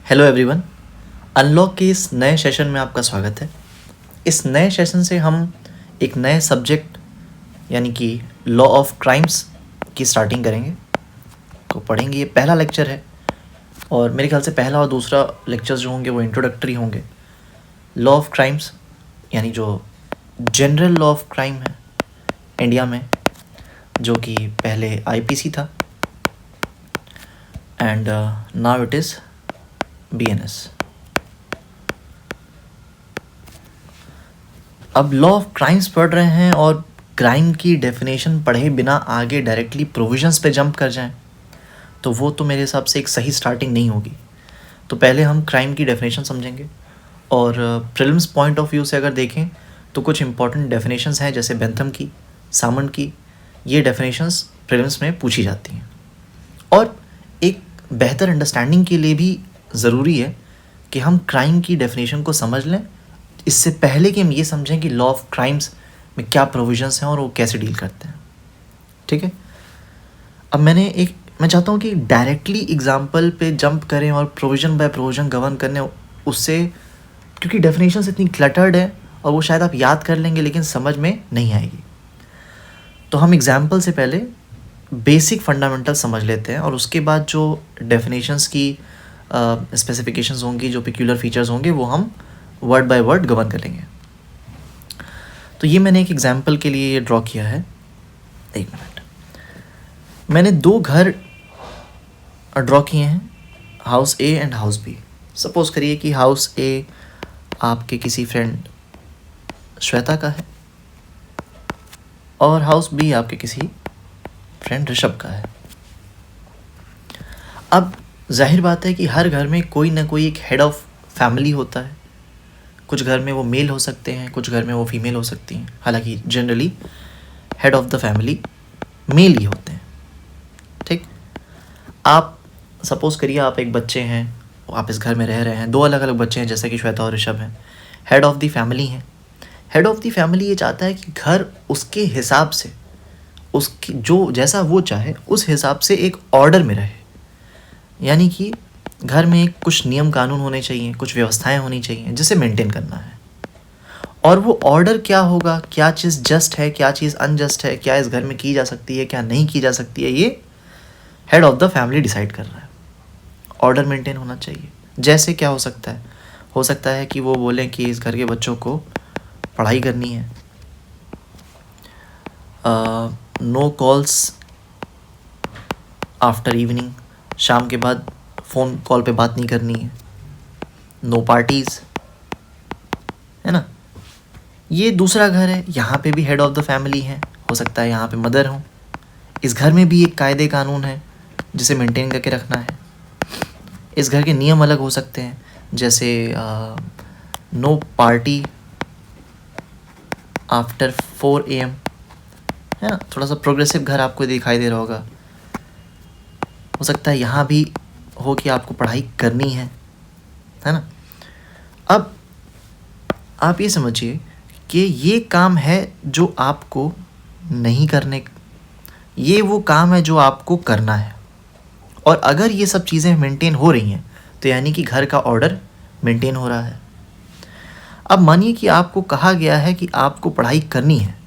Hello everyone. Unlock के इस नए सेशन में आपका स्वागत है। इस नए सेशन से हम एक नए सब्जेक्ट यानी कि लॉ ऑफ क्राइम्स की स्टार्टिंग करेंगे, को पढ़ेंगे। ये पहला लेक्चर है और मेरे ख्याल से पहला और दूसरा लेक्चर्स जो होंगे वो इंट्रोडक्टरी होंगे। लॉ ऑफ क्राइम्स यानी जो जनरल लॉ ऑफ क्राइम है इंडिया में, जो कि पहले आईपीसी था and now it is BNS. अब लॉ ऑफ क्राइम्स पढ़ रहे हैं और क्राइम की डेफिनेशन पढ़े बिना आगे डायरेक्टली प्रोविजंस पे जंप कर जाएं तो वो तो मेरे हिसाब से एक सही स्टार्टिंग नहीं होगी। तो पहले हम क्राइम की डेफिनेशन समझेंगे और प्रीलिम्स पॉइंट ऑफ व्यू से अगर देखें तो कुछ इंपॉर्टेंट डेफिनेशंस हैं, जैसे बेंथम की, सामंड की। ये डेफिनेशंस प्रीलिम्स में पूछी जाती हैं और एक बेहतर अंडरस्टैंडिंग के लिए भी ज़रूरी है कि हम क्राइम की डेफिनेशन को समझ लें, इससे पहले कि हम ये समझें कि लॉ ऑफ क्राइम्स में क्या प्रोविजंस हैं और वो कैसे डील करते हैं। ठीक है, अब मैं चाहता हूँ कि डायरेक्टली एग्जाम्पल पे जंप करें और प्रोविजन बाय प्रोविजन गवर्न करने, उससे क्योंकि डेफिनेशंस इतनी क्लटर्ड है और वो शायद आप याद कर लेंगे लेकिन समझ में नहीं आएगी। तो हम एग्जाम्पल से पहले बेसिक फंडामेंटल समझ लेते हैं और उसके बाद जो डेफिनेशंस की स्पेसिफिकेशंस होंगी, जो पिक्यूलर फीचर्स होंगे, वो हम वर्ड बाय वर्ड गवर्न करेंगे। तो ये मैंने एक एग्जाम्पल के लिए ये ड्रॉ किया है। एक मिनट, मैंने दो घर ड्रॉ किए हैं, house A and house B. Suppose करिए कि हाउस ए आपके किसी फ्रेंड श्वेता का है और हाउस बी आपके किसी फ्रेंड ऋषभ का है। अब जाहिर बात है कि हर घर में कोई ना कोई एक हेड ऑफ फैमिली होता है। कुछ घर में वो मेल हो सकते हैं, कुछ घर में वो फीमेल हो सकती हैं। हालांकि generally head of the family male ही होते हैं। ठीक, आप सपोज करिए आप एक बच्चे हैं, आप इस घर में रह रहे हैं, दो अलग अलग बच्चे हैं जैसे कि श्वेता और ऋषभ हैं। हेड ऑफ द फैमिली हैं। हेड ऑफ द फैमिली ये चाहता है कि घर उसके हिसाब से, उसकी जो जैसा वो चाहे उस हिसाब से एक ऑर्डर में रहे। यानी कि घर में कुछ नियम कानून होने चाहिए, कुछ व्यवस्थाएं होनी चाहिए जिसे मेंटेन करना है। और वो ऑर्डर क्या होगा, क्या चीज़ जस्ट है, क्या चीज़ अनजस्ट है, क्या इस घर में की जा सकती है, क्या नहीं की जा सकती है, ये head of the family decide कर रहा है। ऑर्डर मेंटेन होना चाहिए। जैसे क्या हो सकता है कि वो बोलें कि इस घर के बच्चों को पढ़ाई करनी है, नो कॉल्स आफ्टर इवनिंग, शाम के बाद फ़ोन कॉल पे बात नहीं करनी है, नो पार्टीज़, है ना। ये दूसरा घर है, यहाँ पे भी हेड ऑफ द फैमिली है, हो सकता है यहाँ पे मदर हो। इस घर में भी एक कायदे कानून है जिसे मेंटेन करके रखना है। इस घर के नियम अलग हो सकते हैं, जैसे नो पार्टी आफ्टर 4 AM, है ना। थोड़ा सा प्रोग्रेसिव घर आपको दिखाई दे रहा होगा। हो सकता है यहाँ भी हो कि आपको पढ़ाई करनी है ना। अब आप ये समझिए कि ये काम है जो आपको नहीं करने, ये वो काम है जो आपको करना है। और अगर ये सब चीज़ें मेंटेन हो रही हैं तो यानी कि घर का ऑर्डर मेंटेन हो रहा है। अब मानिए कि आपको कहा गया है कि आपको पढ़ाई करनी है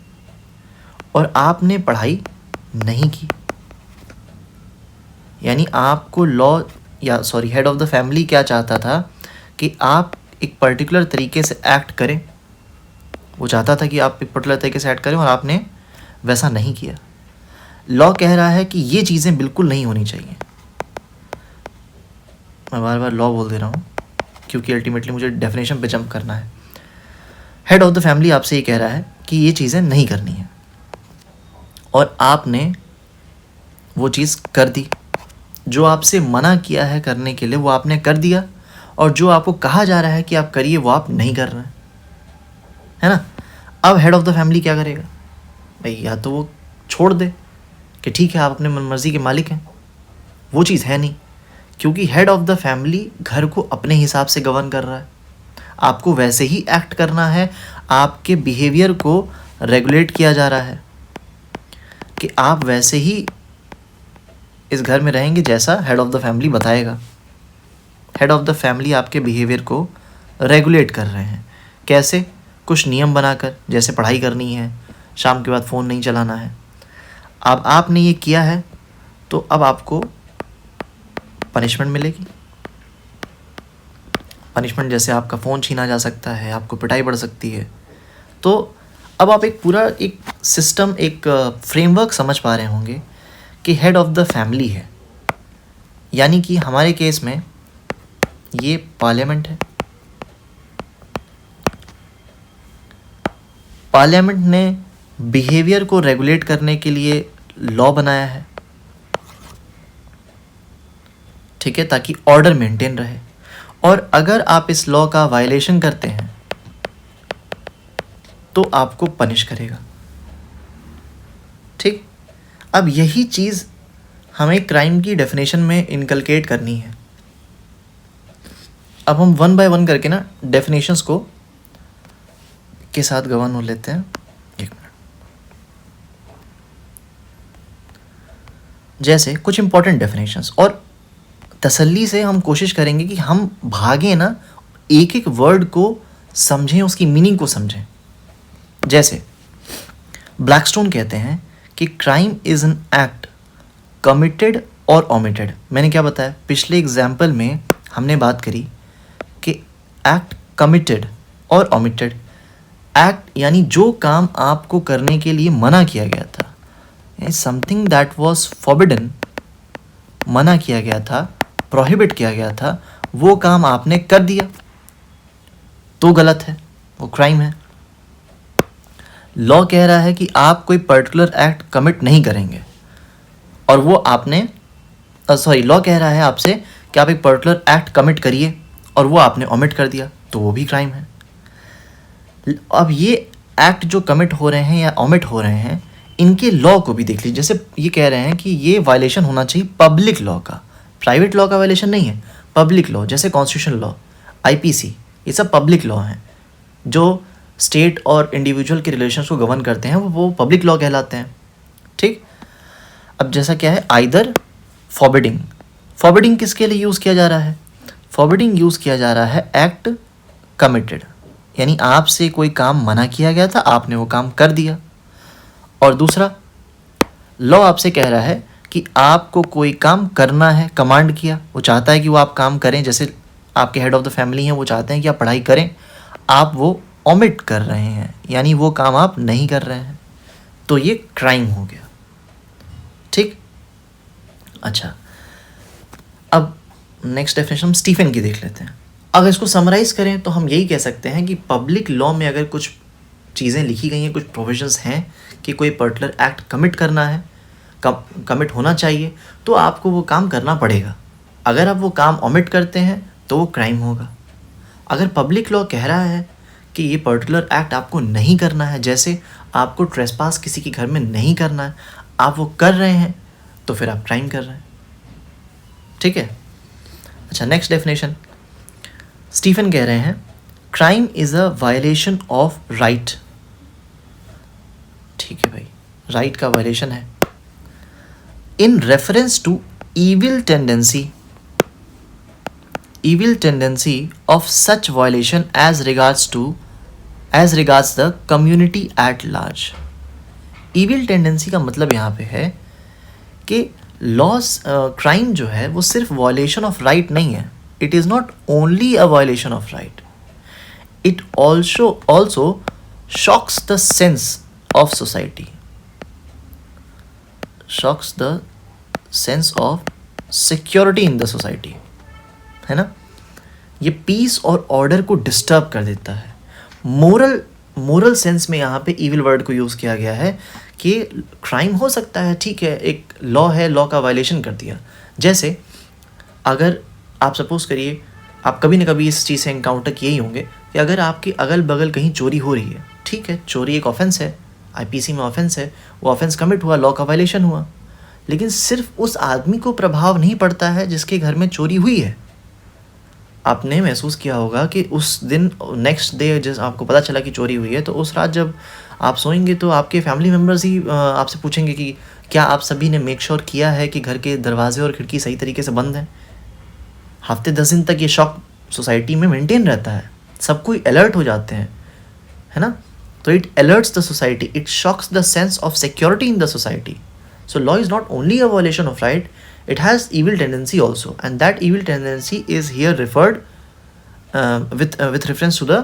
और आपने पढ़ाई नहीं की, यानी आपको हेड ऑफ द फैमिली क्या चाहता था कि आप एक पर्टिकुलर तरीके से एक्ट करें। वो चाहता था कि आप एक पर्टिकुलर तरीके से एक्ट करें और आपने वैसा नहीं किया। लॉ कह रहा है कि ये चीज़ें बिल्कुल नहीं होनी चाहिए। मैं बार बार लॉ बोल दे रहा हूँ क्योंकि अल्टीमेटली मुझे डेफिनेशन पे जंप करना है। हेड ऑफ द फैमिली आपसे ये कह रहा है कि ये चीज़ें नहीं करनी है और आपने वो चीज़ कर दी। जो आपसे मना किया है करने के लिए वो आपने कर दिया, और जो आपको कहा जा रहा है कि आप करिए वो आप नहीं कर रहे हैं, है ना। अब हेड ऑफ द फैमिली क्या करेगा भाई, या तो वो छोड़ दे कि ठीक है आप अपने मनमर्जी के मालिक हैं। वो चीज़ है नहीं, क्योंकि हेड ऑफ द फैमिली घर को अपने हिसाब से गवर्न कर रहा है। आपको वैसे ही एक्ट करना है, आपके बिहेवियर को रेगुलेट किया जा रहा है कि आप वैसे ही इस घर में रहेंगे जैसा हेड ऑफ द फैमिली बताएगा। हेड ऑफ़ द फैमिली आपके बिहेवियर को रेगुलेट कर रहे हैं। कैसे? कुछ नियम बनाकर, जैसे पढ़ाई करनी है, शाम के बाद फ़ोन नहीं चलाना है। अब आपने ये किया है तो अब आपको पनिशमेंट मिलेगी। पनिशमेंट जैसे आपका फ़ोन छीना जा सकता है, आपको पिटाई पड़ सकती है। तो अब आप एक पूरा एक सिस्टम, एक फ्रेमवर्क समझ पा रहे होंगे कि हेड ऑफ़ द फैमिली है, यानी कि हमारे केस में ये पार्लियामेंट है। पार्लियामेंट ने बिहेवियर को रेगुलेट करने के लिए लॉ बनाया है, ठीक है, ताकि ऑर्डर मेंटेन रहे। और अगर आप इस लॉ का वायलेशन करते हैं तो आपको पनिश करेगा, ठीक। अब यही चीज़ हमें क्राइम की डेफिनेशन में इनकलकेट करनी है। अब हम वन बाय वन करके ना डेफिनेशंस को के साथ गवान हो लेते हैं। एक मिनट। जैसे कुछ इंपॉर्टेंट डेफिनेशंस, और तसल्ली से हम कोशिश करेंगे कि हम भागें ना, एक एक वर्ड को समझें, उसकी मीनिंग को समझें। जैसे ब्लैकस्टोन कहते हैं कि crime is an act committed और ओमिटेड। मैंने क्या बताया पिछले एग्जाम्पल में, हमने बात करी कि एक्ट कमिटेड और ओमिटेड। एक्ट यानी जो काम आपको करने के लिए मना किया गया था, यानी समथिंग दैट वाज फॉरबिडन, मना किया गया था, प्रोहिबिट किया गया था, वो काम आपने कर दिया तो गलत है, वो क्राइम है। लॉ कह रहा है कि आप कोई पर्टिकुलर एक्ट कमिट नहीं करेंगे और वो आपने लॉ कह रहा है आपसे कि आप एक पर्टिकुलर एक्ट कमिट करिए और वो आपने ओमिट कर दिया तो वो भी क्राइम है। अब ये एक्ट जो कमिट हो रहे हैं या ओमिट हो रहे हैं, इनके लॉ को भी देख लीजिए। जैसे ये कह रहे हैं कि ये वायलेशन होना चाहिए पब्लिक लॉ का, प्राइवेट लॉ का वायलेशन नहीं है, पब्लिक लॉ। जैसे कॉन्स्टिट्यूशन लॉ, आईपीसी, ये सब पब्लिक लॉ हैं जो स्टेट और इंडिविजुअल के रिलेशंस को गवर्न करते हैं, वो पब्लिक लॉ कहलाते हैं, ठीक। अब जैसा क्या है, आइदर फॉरबिडिंग। फॉरबिडिंग किसके लिए यूज़ किया जा रहा है? फॉरबिडिंग यूज़ किया जा रहा है एक्ट कमिटेड, यानी आपसे कोई काम मना किया गया था, आपने वो काम कर दिया। और दूसरा, लॉ आपसे कह रहा है कि आपको कोई काम करना है, कमांड किया, वो चाहता है कि वो आप काम करें। जैसे आपके हेड ऑफ़ द फैमिली हैं, वो चाहते हैं कि आप पढ़ाई करें, आप वो ओमिट कर रहे हैं, यानी वो काम आप नहीं कर रहे हैं, तो ये क्राइम हो गया, ठीक। अच्छा, अब नेक्स्ट डेफिनेशन हम स्टीफन की देख लेते हैं। अगर इसको समराइज़ करें तो हम यही कह सकते हैं कि पब्लिक लॉ में अगर कुछ चीज़ें लिखी गई हैं, कुछ प्रोविजंस हैं कि कोई पर्टिकुलर एक्ट कमिट करना है, कमिट होना चाहिए, तो आपको वो काम करना पड़ेगा। अगर आप वो काम ओमिट करते हैं तो वो क्राइम होगा। अगर पब्लिक लॉ कह रहा है कि ये पर्टिकुलर एक्ट आपको नहीं करना है, जैसे आपको ट्रेसपास किसी के घर में नहीं करना है, आप वो कर रहे हैं, तो फिर आप क्राइम कर रहे हैं, ठीक है। अच्छा, नेक्स्ट डेफिनेशन स्टीफन कह रहे हैं, crime is a violation of right. ठीक है भाई, राइट का वायलेशन है। In reference to evil tendency of such violation as regards the community at large। evil tendency का मतलब यहाँ पे है कि लॉस, क्राइम जो है वो सिर्फ वायलेशन ऑफ राइट नहीं है। It is not only a violation of right, it also shocks the sense of society, shocks the sense of security in the society, है ना। ये पीस और ऑर्डर को डिस्टर्ब कर देता है। मोरल सेंस में यहाँ पे इविल वर्ड को यूज़ किया गया है कि क्राइम हो सकता है, ठीक है, एक लॉ है, लॉ का वायलेशन कर दिया। जैसे अगर आप सपोज करिए, आप कभी ना कभी इस चीज़ से एनकाउंटर किए ही होंगे कि अगर आपके अगल बगल कहीं चोरी हो रही है, ठीक है, चोरी एक ऑफेंस है, आईपीसी में ऑफेंस है, वो ऑफेंस कमिट हुआ, लॉ का वायलेशन हुआ, लेकिन सिर्फ उस आदमी को प्रभाव नहीं पड़ता है जिसके घर में चोरी हुई है। आपने महसूस किया होगा कि उस दिन, नेक्स्ट डे जब आपको पता चला कि चोरी हुई है, तो उस रात जब आप सोएंगे तो आपके फैमिली मेम्बर्स ही आपसे पूछेंगे कि क्या आप सभी ने मेक श्योर किया है कि घर के दरवाजे और खिड़की सही तरीके से बंद हैं। हफ्ते 10 दिन तक ये शॉक सोसाइटी में मेंटेन रहता है, सब कोई अलर्ट हो जाते हैं, है ना। तो it alerts the society, it shocks the sense of security in the society. So law is not only a violation of right, it has evil tendency also, and that evil tendency is here referred with reference to the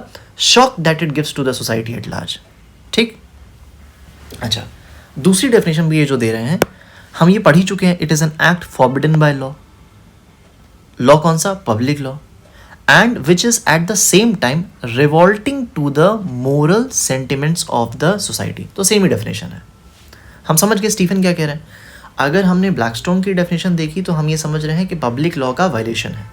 shock that it gives to the society at large. ठीक. अच्छा, दूसरी definition भी ये जो दे रहे हैं, हम ये पढ़ ही चुके हैं. It is an act forbidden by law. Law कौन सा? Public law. And which is at the same time revolting to the moral sentiments of the society. तो सेम ही डेफिनेशन है. हम समझ गए स्टीफन क्या कह रहे हैं. अगर हमने ब्लैकस्टोन की डेफिनेशन देखी तो हम ये समझ रहे हैं कि पब्लिक लॉ का वायलेशन है.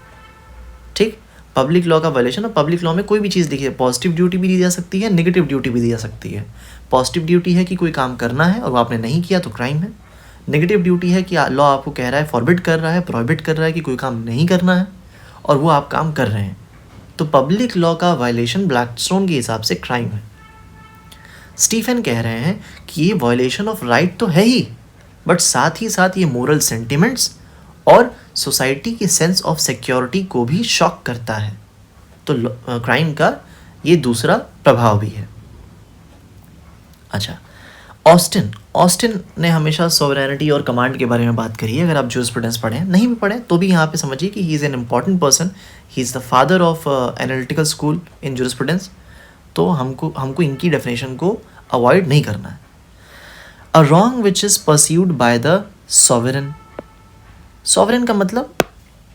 ठीक, पब्लिक लॉ का वायलेशन. और पब्लिक लॉ में कोई भी चीज़ देखिए, पॉजिटिव ड्यूटी भी दी जा सकती है, नेगेटिव ड्यूटी भी दी जा सकती है. पॉजिटिव ड्यूटी है कि कोई काम करना है और वो आपने नहीं किया तो क्राइम है. नेगेटिव ड्यूटी है कि लॉ आपको कह रहा है, फॉरबिड कर रहा है, प्रोहिबिट कर रहा है कि कोई काम नहीं करना है और वो आप काम कर रहे हैं. तो पब्लिक लॉ का वायलेशन ब्लैकस्टोन के हिसाब से क्राइम है. स्टीफन कह रहे हैं कि ये वायलेशन ऑफ राइट तो है ही, बट साथ ही साथ ये मोरल सेंटिमेंट्स और सोसाइटी की सेंस ऑफ सिक्योरिटी को भी शॉक करता है. तो क्राइम का ये दूसरा प्रभाव भी है. अच्छा, ऑस्टिन ने हमेशा सॉवरेनिटी और कमांड के बारे में बात करी है. अगर आप जूरिस्प्रूडेंस पढ़ें, नहीं भी पढ़ें तो भी यहाँ पे समझिए कि he is an important person. He is the father of analytical school in jurisprudence. तो हमको इनकी डेफिनेशन को अवॉइड नहीं करना है. A wrong which is pursued by the sovereign. Sovereign का मतलब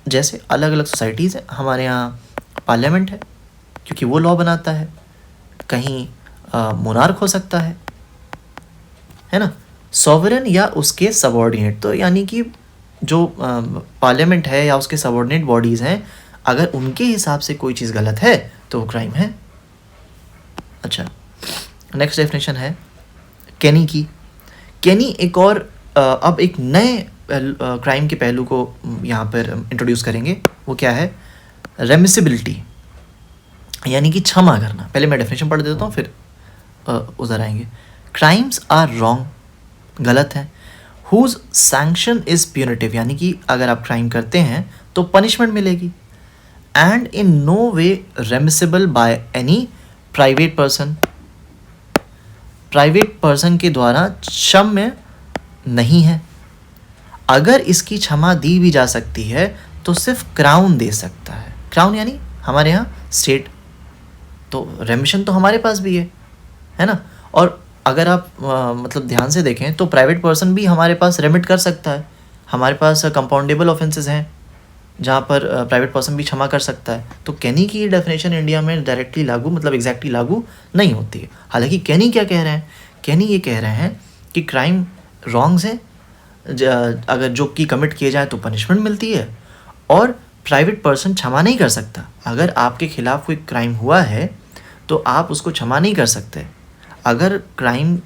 जैसे अलग अलग सोसाइटीज़ हैं. हमारे यहाँ पार्लियामेंट है क्योंकि वो लॉ बनाता है. कहीं मोनार्क हो सकता है ना. सॉवरेन या उसके सबऑर्डिनेट, तो यानी कि जो पार्लियामेंट है या उसके सबऑर्डिनेट बॉडीज़ हैं, अगर उनके हिसाब से कोई चीज़ गलत है तो वो क्राइम है. अच्छा, नेक्स्ट डेफिनेशन है केनी की. केनी एक और अब एक नए क्राइम के पहलू को यहाँ पर इंट्रोड्यूस करेंगे. वो क्या है? रेमिसिबिलिटी, यानी कि क्षमा करना. पहले मैं डेफिनेशन पढ़ देता हूँ फिर उधर आएंगे. क्राइम्स आर रॉन्ग, गलत है. हुज सैंक्शन इज़ प्यूनिटिव, यानी कि अगर आप क्राइम करते हैं तो पनिशमेंट मिलेगी. And in no way remissible by any private person. Private person के द्वारा क्षम्य नहीं है. अगर इसकी क्षमा दी भी जा सकती है तो सिर्फ क्राउन दे सकता है. क्राउन यानी हमारे यहाँ स्टेट. तो रेमिशन तो हमारे पास भी है ना. और अगर आप मतलब ध्यान से देखें तो प्राइवेट पर्सन भी हमारे पास रेमिट कर सकता है. हमारे पास कंपाउंडेबल ऑफेंसेस हैं जहाँ पर प्राइवेट पर्सन भी क्षमा कर सकता है. तो केनी की डेफिनेशन इंडिया में डायरेक्टली लागू, मतलब एग्जैक्टली लागू नहीं होती है. हालांकि केनी क्या कह रहे हैं? केनी ये कह रहे हैं कि क्राइम रॉन्ग्स हैं, अगर जो कि कमिट किए जाए तो पनिशमेंट मिलती है, और प्राइवेट पर्सन क्षमा नहीं कर सकता. अगर आपके खिलाफ कोई क्राइम हुआ है तो आप उसको क्षमा नहीं कर सकते. अगर क्राइम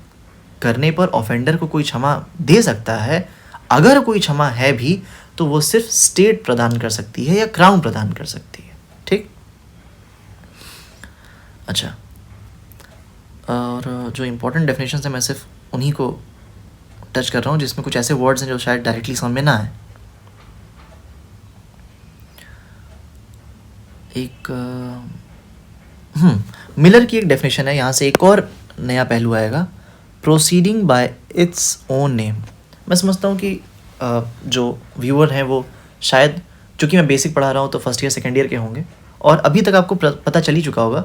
करने पर ऑफेंडर को कोई क्षमा दे सकता है, अगर कोई क्षमा है भी, तो वो सिर्फ स्टेट प्रदान कर सकती है या क्राउन प्रदान कर सकती है. ठीक. अच्छा, और जो इम्पोर्टेंट डेफिनेशन है मैं सिर्फ उन्हीं को टच कर रहा हूँ जिसमें कुछ ऐसे वर्ड्स हैं जो शायद डायरेक्टली समझ में ना आए. एक मिलर की एक डेफिनेशन है. यहाँ से एक और नया पहलू आएगा, proceeding bye its own name. मैं समझता हूँ कि जो व्यूअर हैं वो शायद, चूँकि मैं बेसिक पढ़ा रहा हूँ तो फर्स्ट ईयर सेकेंड ईयर के होंगे, और अभी तक आपको पता चल ही चुका होगा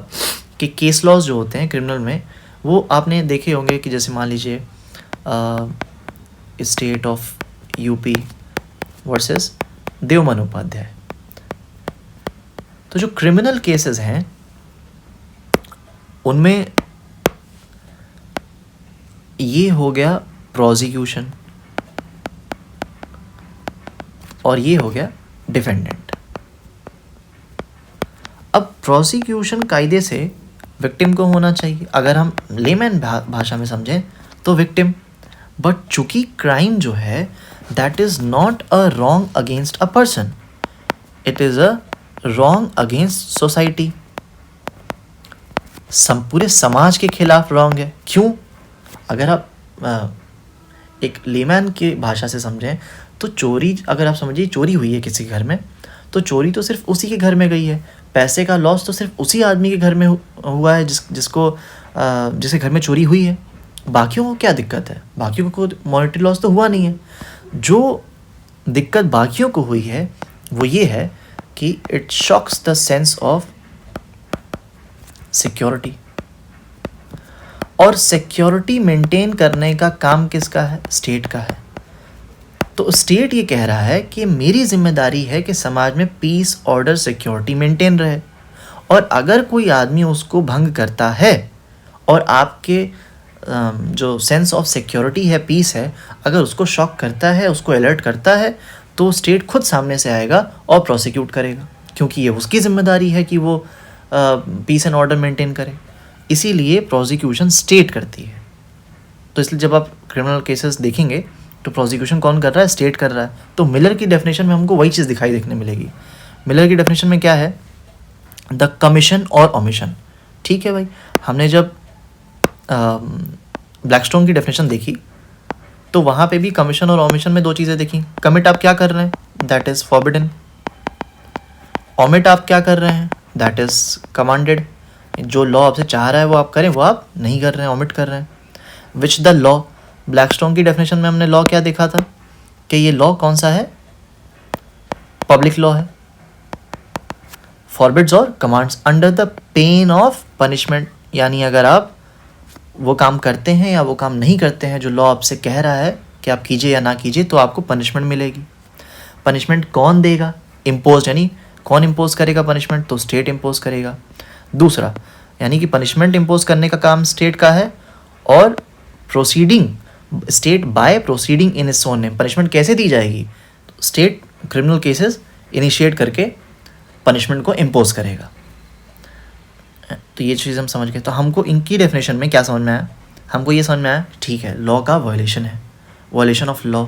कि केस लॉज जो होते हैं क्रिमिनल में, वो आपने देखे होंगे कि जैसे मान लीजिए state of UP versus Devman Upadhyay. तो जो क्रिमिनल केसेस हैं उनमें ये हो गया प्रोसिक्यूशन और ये हो गया डिफेंडेंट. अब प्रोसिक्यूशन कायदे से विक्टिम को होना चाहिए, अगर हम लेमैन भाषा में समझें तो विक्टिम. बट चूंकि क्राइम जो है that is not a wrong against a person, it is a wrong against society. पूरे समाज के खिलाफ रॉन्ग है. क्यों? अगर आप एक लेमैन की भाषा से समझें तो चोरी, अगर आप समझिए चोरी हुई है किसी घर में, तो चोरी तो सिर्फ उसी के घर में गई है, पैसे का लॉस तो सिर्फ उसी आदमी के घर में हुआ है जिसके घर में चोरी हुई है। बाकियों को क्या दिक्कत है? बाकियों को मॉनेटरी लॉस तो हुआ नहीं है। जो दिक्कत बाकियों को हुई है वो ये है कि it shocks the sense of security. और सिक्योरिटी मेंटेन करने का काम किसका है? स्टेट का है। तो स्टेट ये कह रहा है कि मेरी जिम्मेदारी है कि समाज में पीस, ऑर्डर, सिक्योरिटी मेंटेन रहे, और अगर कोई आदमी उसको भंग करता है और आपके जो सेंस ऑफ सिक्योरिटी है, पीस है, अगर उसको शॉक करता है, उसको अलर्ट करता है, तो स्टेट खुद सामने से आएगा और प्रोसिक्यूट करेगा, क्योंकि ये उसकी जिम्मेदारी है कि वो पीस एंड ऑर्डर मेंटेन करे। इसीलिए प्रोसिक्यूशन स्टेट करती है। तो इसलिए जब आप क्रिमिनल केसेस देखेंगे तो प्रोसिक्यूशन कौन कर रहा है? स्टेट कर रहा है। तो मिलर की डेफिनेशन में हमको वही चीज़ देखने मिलेगी। मिलर की डेफिनेशन में क्या है? द कमीशन और ओमिशन। ठीक है भाई, हमने जब ब्लैकस्टोन की डेफिनेशन देखी तो वहाँ पे भी कमीशन और ओमिशन में दो चीज़ें देखी। कमिट आप क्या कर रहे हैं? That is forbidden. ओमिट आप क्या कर रहे हैं? That is commanded. जो लॉ आपसे चाह रहा है वो आप करें, वो आप नहीं कर रहे हैं, ओमिट कर रहे हैं। विच द लॉ, ब्लैकस्टोन की डेफिनेशन में हमने लॉ क्या देखा था कि ये लॉ कौन सा है? पब्लिक लॉ है। फॉरबिड्स और commands under the pain of punishment, यानी अगर आप वो काम करते हैं या वो काम नहीं करते हैं जो लॉ आपसे कह रहा है कि आप कीजिए या ना कीजिए, तो आपको पनिशमेंट मिलेगी। पनिशमेंट कौन देगा? इम्पोज, यानी कौन इम्पोज करेगा पनिशमेंट? तो स्टेट इम्पोज करेगा। दूसरा, यानी कि पनिशमेंट इम्पोज करने का काम स्टेट का है, और proceeding, state by proceeding in its own name, punishment कैसे दी जाएगी? स्टेट क्रिमिनल केसेस इनिशिएट करके पनिशमेंट को इम्पोज करेगा। तो ये चीज़ हम समझ गए। तो हमको इनकी डेफिनेशन में क्या समझ में आया? हमको ये समझ में आया, ठीक है, लॉ का वायलेशन है, वायलेशन ऑफ लॉ।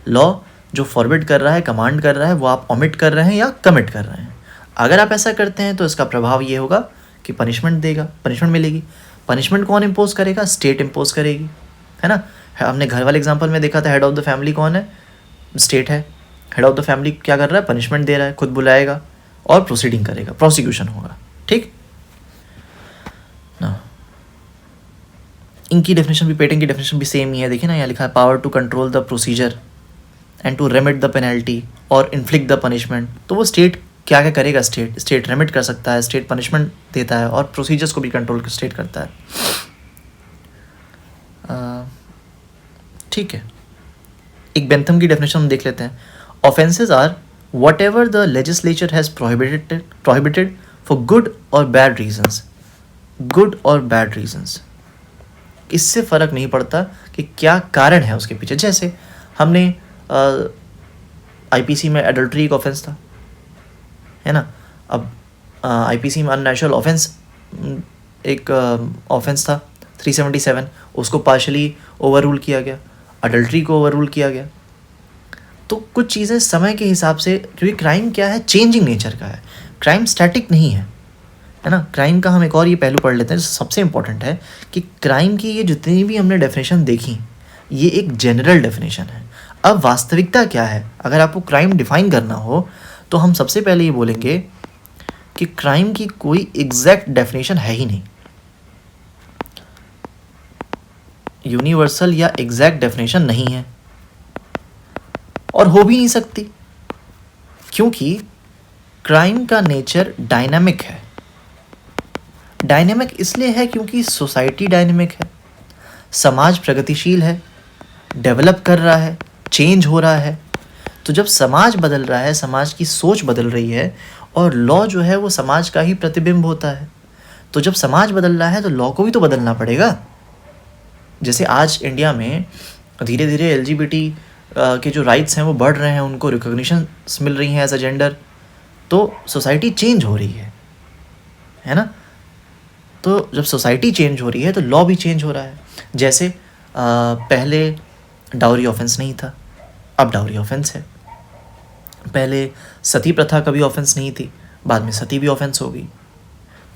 लॉ जो फॉरबिड कर रहा है, कमांड कर रहा है, वो आप ओमिट कर रहे हैं या कमिट कर रहे हैं। अगर आप ऐसा करते हैं तो इसका प्रभाव ये होगा कि पनिशमेंट देगा, पनिशमेंट मिलेगी। पनिशमेंट कौन इम्पोज करेगा? स्टेट इम्पोज करेगी, है ना। हमने घर वाले एग्जाम्पल में देखा था, हेड ऑफ द फैमिली कौन है? स्टेट है। हेड ऑफ द फैमिली क्या कर रहा है? पनिशमेंट दे रहा है, खुद बुलाएगा और प्रोसीडिंग करेगा, प्रोसिक्यूशन होगा। ठीक ना। इनकी डेफिनेशन भी, पेटिंग की डेफिनेशन भी सेम ही है। देखिए ना, यहाँ लिखा है power to control the procedure and to remit the penalty और इन्फ्लिक्ट द पनिशमेंट। तो वो स्टेट क्या क्या करेगा? स्टेट रेमिट कर सकता है, स्टेट पनिशमेंट देता है, और प्रोसीजर्स को भी कंट्रोल स्टेट करता है। ठीक है, एक बेंथम की डेफिनेशन हम देख लेते हैं। Offences are whatever the legislature has prohibited for good और बैड रीजन्स। गुड और बैड रीजन्स, इससे फ़र्क नहीं पड़ता कि क्या कारण है उसके पीछे। जैसे हमने आईपीसी में एडल्ट्री एक ऑफेंस था, है ना। अब आईपीसी में अननेचुरल ऑफेंस एक ऑफेंस था 377, उसको पार्शली ओवररूल किया गया, अडल्ट्री को ओवररूल किया गया। तो कुछ चीज़ें समय के हिसाब से, क्योंकि क्राइम क्या है? चेंजिंग नेचर का है, क्राइम स्टैटिक नहीं है ना। क्राइम का हम एक और ये पहलू पढ़ लेते हैं, सबसे इंपॉर्टेंट है कि क्राइम की ये जितनी भी हमने डेफिनेशन देखी, ये एक जनरल डेफिनेशन है। अब वास्तविकता क्या है? अगर आपको क्राइम डिफाइन करना हो तो हम सबसे पहले ये बोलेंगे कि क्राइम की कोई एग्जैक्ट डेफिनेशन है ही नहीं, यूनिवर्सल या एग्जैक्ट डेफिनेशन नहीं है, और हो भी नहीं सकती, क्योंकि क्राइम का नेचर डायनामिक है। डायनामिक इसलिए है क्योंकि सोसाइटी डायनामिक है, समाज प्रगतिशील है, डेवलप कर रहा है, चेंज हो रहा है। तो जब समाज बदल रहा है, समाज की सोच बदल रही है, और लॉ जो है वो समाज का ही प्रतिबिंब होता है। तो जब समाज बदल रहा है तो लॉ को भी तो बदलना पड़ेगा। जैसे आज इंडिया में धीरे धीरे एलजीबीटी के जो राइट्स हैं वो बढ़ रहे हैं, उनको रिकॉग्निशन मिल रही हैं एज अ जेंडर, तो सोसाइटी चेंज हो रही है ना। तो जब सोसाइटी चेंज हो रही है तो लॉ भी चेंज हो रहा है। जैसे पहले डाउरी ऑफेंस नहीं था, अब डाउरी ऑफेंस है। पहले सती प्रथा कभी ऑफेंस नहीं थी, बाद में सती भी ऑफेंस हो गई।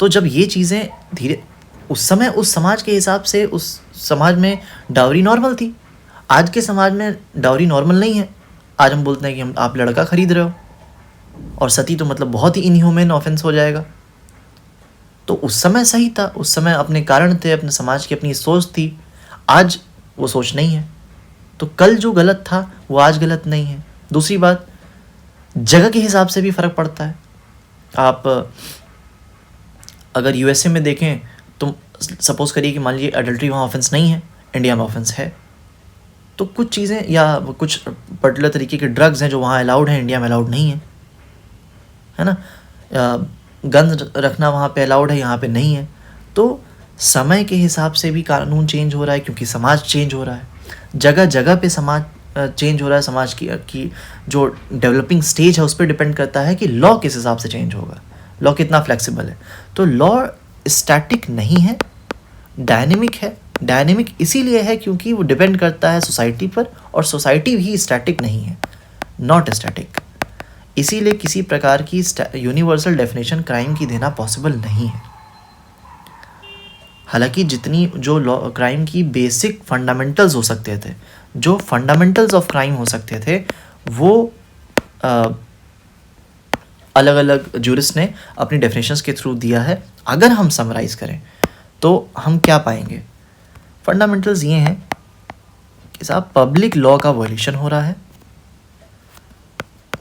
तो जब ये चीज़ें धीरे, उस समय उस समाज के हिसाब से उस समाज में डाउरी नॉर्मल थी, आज के समाज में डाउरी नॉर्मल नहीं है। आज हम बोलते हैं कि आप लड़का खरीद रहे हो, और सती तो मतलब बहुत ही इनह्यूमन ऑफेंस हो जाएगा। तो उस समय सही था, उस समय अपने कारण थे, अपने समाज की अपनी सोच थी, आज वो सोच नहीं है। तो कल जो गलत था वो आज गलत नहीं है। दूसरी बात, जगह के हिसाब से भी फ़र्क पड़ता है। आप अगर यूएसए में देखें तो सपोज़ करिए कि मान लीजिए एडल्ट्री वहाँ ऑफेंस नहीं है, इंडिया में ऑफेंस है, तो कुछ चीज़ें या कुछ पर्टिकुलर तरीके के ड्रग्स हैं जो वहाँ अलाउड हैं, इंडिया में अलाउड नहीं है ना। गन रखना वहाँ पे अलाउड है, यहाँ पे नहीं है। तो समय के हिसाब से भी कानून चेंज हो रहा है, क्योंकि समाज चेंज हो रहा है, जगह जगह पे समाज चेंज हो रहा है। समाज की जो डेवलपिंग स्टेज है उस पर डिपेंड करता है कि लॉ किस हिसाब से चेंज होगा, लॉ कितना फ्लेक्सिबल है। तो लॉ स्टैटिक नहीं है, डायनेमिक है। डायनेमिक इसीलिए है क्योंकि वो डिपेंड करता है सोसाइटी पर, और सोसाइटी भी स्टैटिक नहीं है, नॉट स्टैटिक। इसीलिए किसी प्रकार की यूनिवर्सल डेफिनेशन क्राइम की देना पॉसिबल नहीं है। हालांकि जितनी जो लॉ क्राइम की बेसिक फंडामेंटल्स हो सकते थे, जो फंडामेंटल्स ऑफ क्राइम हो सकते थे, वो अलग अलग जूरिस्ट ने अपनी डेफिनेशंस के थ्रू दिया है। अगर हम समराइज़ करें तो हम क्या पाएंगे? फंडामेंटल्स ये हैं कि साहब पब्लिक लॉ का वॉल्यूशन हो रहा है,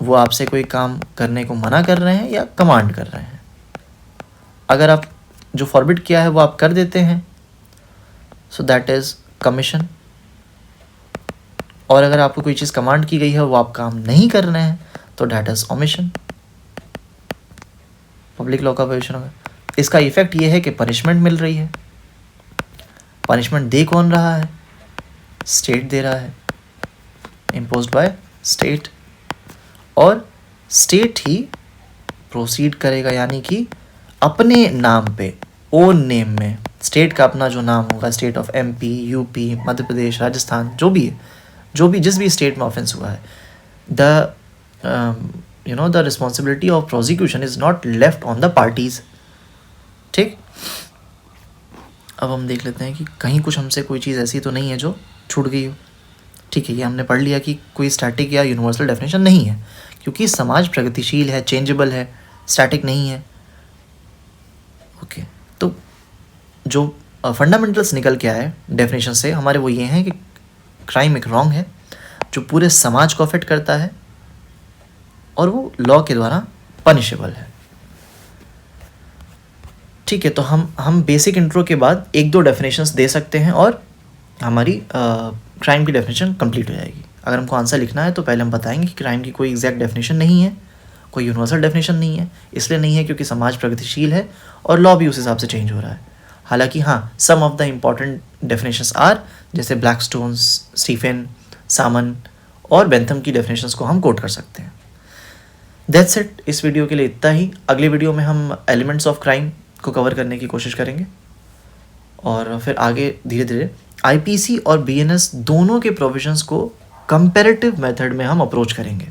वो आपसे कोई काम करने को मना कर रहे हैं या कमांड कर रहे हैं। अगर आप जो फॉरबिड किया है वो आप कर देते हैं, सो दैट इज़ कमीशन। और अगर आपको कोई चीज़ कमांड की गई है वो आप काम नहीं कर रहे हैं, तो that is omission. Public law का वॉल्यूशन होगा। इसका इफेक्ट ये है कि पनिशमेंट मिल रही है। पनिशमेंट दे कौन रहा है? स्टेट दे रहा है, इम्पोज्ड बाय स्टेट। और स्टेट ही प्रोसीड करेगा, यानी कि अपने नाम पे, ओन नेम में। स्टेट का अपना जो नाम होगा, state of MP, UP, Madhya Pradesh, Rajasthan, जो भी है, जिस भी स्टेट में ऑफेंस हुआ है, the responsibility of prosecution is not left on the parties. ठीक, अब हम देख लेते हैं कि कहीं कुछ हमसे कोई चीज़ ऐसी तो नहीं है जो छूट गई हो। ठीक है, ये हमने पढ़ लिया कि कोई स्टैटिक या यूनिवर्सल डेफिनेशन नहीं है, क्योंकि समाज प्रगतिशील है, चेंजेबल है, स्टैटिक नहीं है। ओके, तो जो फंडामेंटल्स निकल के आए डेफिनेशन से हमारे, वो ये हैं कि क्राइम एक रॉन्ग है जो पूरे समाज को अफेक्ट करता है, और वो लॉ के द्वारा पनिशेबल है। ठीक है, तो हम बेसिक इंट्रो के बाद एक दो डेफिनेशंस दे सकते हैं और हमारी क्राइम की डेफिनेशन कंप्लीट हो जाएगी। अगर हमको आंसर लिखना है तो पहले हम बताएंगे कि क्राइम की कोई एग्जैक्ट डेफिनेशन नहीं है, कोई यूनिवर्सल डेफिनेशन नहीं है। इसलिए नहीं है क्योंकि समाज प्रगतिशील है और लॉ भी उस हिसाब से चेंज हो रहा है। हालांकि हाँ, some of the important definitions are, जैसे ब्लैकस्टोन्स, स्टीफन, सामन और बेंथम की डेफिनेशंस को हम कोट कर सकते हैं। दैट्स इट, इस वीडियो के लिए इतना ही। अगले वीडियो में हम एलिमेंट्स ऑफ क्राइम को कवर करने की कोशिश करेंगे, और फिर आगे धीरे धीरे आईपीसी और बीएनएस दोनों के प्रोविजंस को कंपैरेटिव मेथड में हम अप्रोच करेंगे।